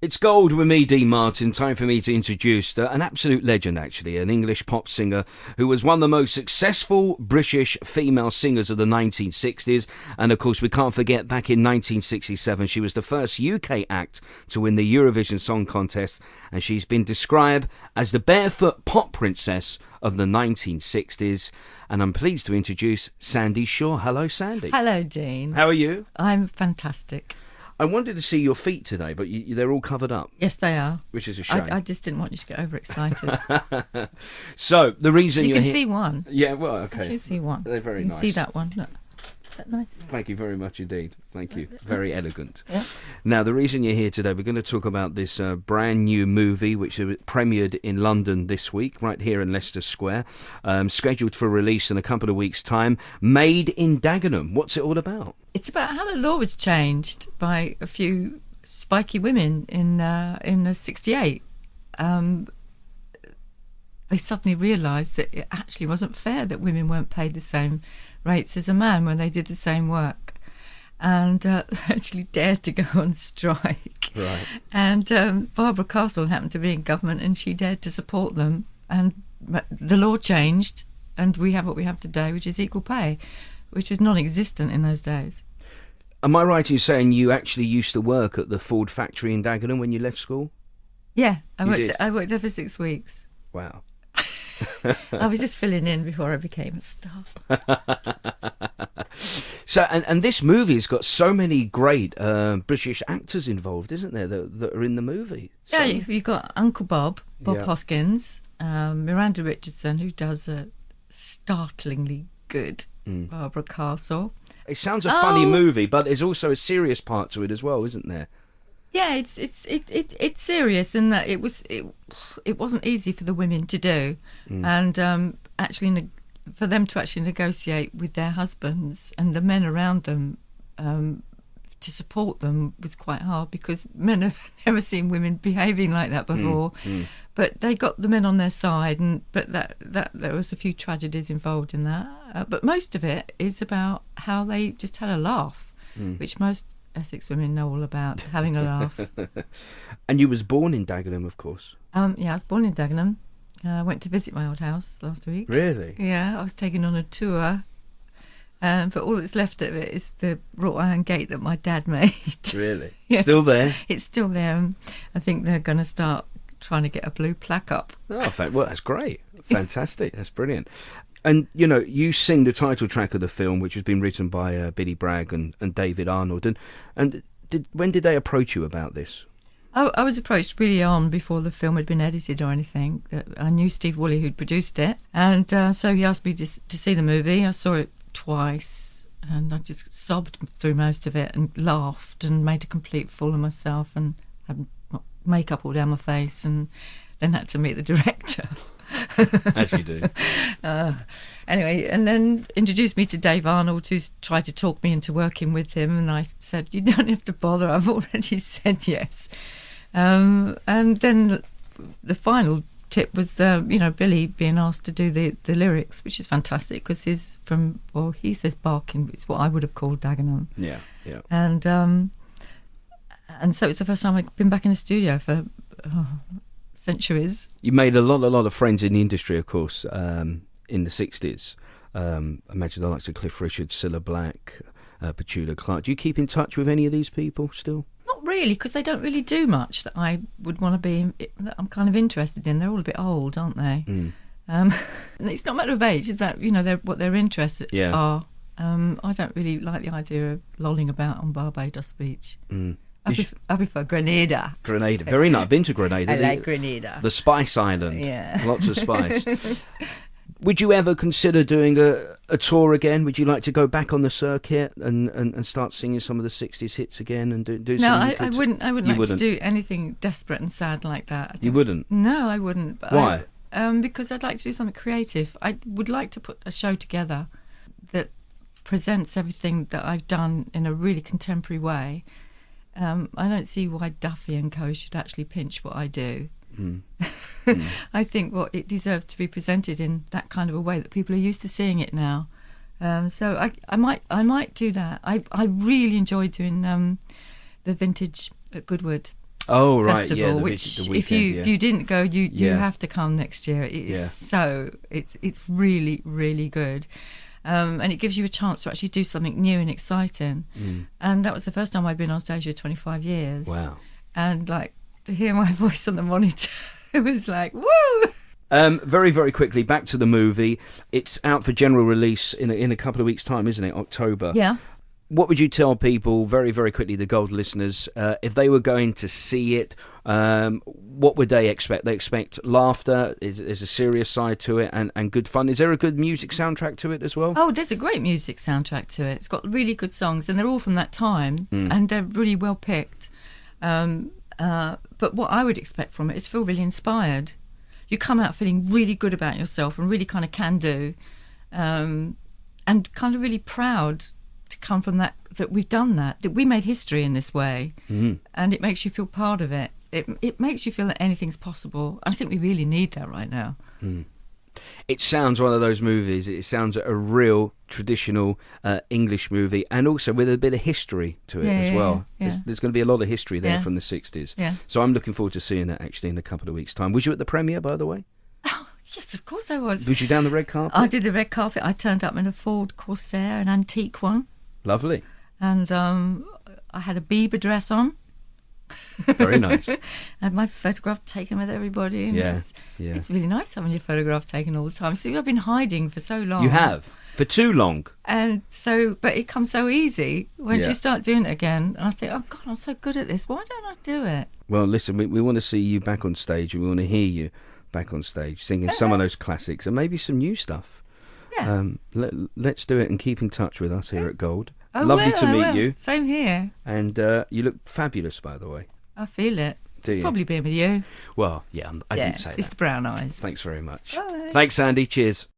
It's gold with me, Dean Martin. Time for me to introduce an absolute legend, actually, an English pop singer who was one of the most successful British female singers of the 1960s. And, of course, we can't forget back in 1967, she was the first UK act to win the Eurovision Song Contest. And she's been described as the barefoot pop princess of the 1960s. And I'm pleased to introduce Sandie Shaw. Hello, Sandie. Hello, Dean. How are you? I'm fantastic. I wanted to see your feet today, but they're all covered up. Yes, they are. Which is a shame. I just didn't want you to get overexcited. So, the reason you can see one. Yeah, well, okay. You can see one. They're very nice. See that one. Look. Is that nice? Thank you very much indeed. Thank you. Very elegant. Yeah. Now, the reason you're here today, we're going to talk about this brand new movie which premiered in London this week, right here in Leicester Square, scheduled for release in a couple of weeks' time, Made in Dagenham. What's it all about? It's about how the law was changed by a few spiky women in the 68. They suddenly realised that it actually wasn't fair that women weren't paid the same rates as a man when they did the same work, and they actually dared to go on strike. Right. And Barbara Castle happened to be in government, and she dared to support them, and the law changed, and we have what we have today, which is equal pay, which was non-existent in those days. Am I right in saying you actually used to work at the Ford factory in Dagenham when you left school? Yeah, I worked there for 6 weeks. Wow. I was just filling in before I became a star. So, and this movie has got so many great British actors involved, isn't there, that are in the movie? So... Yeah, you've got Uncle Bob Yeah. Hoskins, Miranda Richardson, who does a startlingly good Barbara Castle. It sounds a funny movie, but there's also a serious part to it as well, isn't there? Yeah, it's serious in that it wasn't easy for the women to do, and actually for them to actually negotiate with their husbands and the men around them to support them was quite hard, because men have never seen women behaving like that before. But they got the men on their side, but that there was a few tragedies involved in that. But most of it is about how they just had a laugh, which most Essex women know all about, having a laugh. And you was born in Dagenham, of course. Yeah, I was born in Dagenham. I went to visit my old house last week. Really? Yeah, I was taken on a tour. But all that's left of it is the wrought iron gate that my dad made. Really? Yeah. Still there? It's still there. I think they're going to start trying to get a blue plaque up. Oh, well, that's great. Fantastic. That's brilliant. And, you know, you sing the title track of the film, which has been written by Billy Bragg and David Arnold. And when did they approach you about this? I was approached really on before the film had been edited or anything. I knew Steve Woolley, who'd produced it. And so he asked me to see the movie. I saw it twice, and I just sobbed through most of it and laughed and made a complete fool of myself and had makeup all down my face, and then had to meet the director. As you do. Anyway, and then introduced me to Dave Arnold, who's tried to talk me into working with him, and I said, you don't have to bother, I've already said yes. And then the final tip was, Billy being asked to do the lyrics, which is fantastic, because he says Barking, it's what I would have called Dagenham. Yeah, yeah. And so it's the first time I've been back in the studio for centuries. You made a lot of friends in the industry, of course, in the 60s. Imagine the likes of Cliff Richard, Cilla Black, Petula Clark. Do you keep in touch with any of these people still? Not really, because they don't really do much that I would want to be, that I'm kind of interested in. They're all a bit old, aren't they? It's not a matter of age, it's about, what their interests are. I don't really like the idea of lolling about on Barbados Beach. I prefer Grenada. Grenada, very nice. I've been to Grenada. I like Grenada. The Spice Island. Yeah. Lots of spice. Would you ever consider doing a tour again? Would you like to go back on the circuit and start singing some of the 60s hits again and do No, something? I wouldn't like to do anything desperate and sad like that. You wouldn't? No, I wouldn't. But Why? Because I'd like to do something creative. I would like to put a show together that presents everything that I've done in a really contemporary way. I don't see why Duffy and Co should actually pinch what I do. I think it deserves to be presented in that kind of a way that people are used to seeing it now. So I might do that. I really enjoyed doing the vintage at Goodwood Oh, right, festival, yeah, which the weekend, if you didn't go, you Yeah. have to come next year. It's really, really good. And it gives you a chance to actually do something new and exciting. And that was the first time I'd been on stage for 25 years. Wow. And like to hear my voice on the monitor, it was like, woo! Very, very quickly, back to the movie. It's out for general release in a couple of weeks' time, isn't it? October. Yeah. What would you tell people, very, very quickly, the Gold listeners, if they were going to see it, what would they expect? They expect laughter, there's a serious side to it, and good fun. Is there a good music soundtrack to it as well? Oh, there's a great music soundtrack to it. It's got really good songs, and they're all from that time, and they're really well picked. But what I would expect from it is feel really inspired. You come out feeling really good about yourself and really kind of can do, and kind of really proud to come from that we've done that we made history in this way, and it makes you feel part of it. It makes you feel that anything's possible. I think we really need that right now. It sounds one of those movies. It sounds a real traditional English movie, and also with a bit of history to it as well. Yeah. There's going to be a lot of history there from the 60s. Yeah. So I'm looking forward to seeing that actually in a couple of weeks' time. Was you at the premiere, by the way? Oh, yes, of course I was. Was you down the red carpet? I did the red carpet. I turned up in a Ford Corsair, an antique one. Lovely. And I had a Bieber dress on. Very nice. I had my photograph taken with everybody. And it's really nice having your photograph taken all the time. See, I've been hiding for so long. You have? For too long? And so, but it comes so easy once you start doing it again. And I think, oh God, I'm so good at this. Why don't I do it? Well, listen, we want to see you back on stage, and we want to hear you back on stage singing some of those classics and maybe some new stuff. Yeah. Let's do it, and keep in touch with us here at Gold. I Lovely to will, I meet will. you. Same here. And you look fabulous, by the way. I feel it. Do you? Probably being with you. Well, yeah, I didn't say It's that. the brown eyes. Thanks very much. Bye. Thanks, Sandie. Cheers.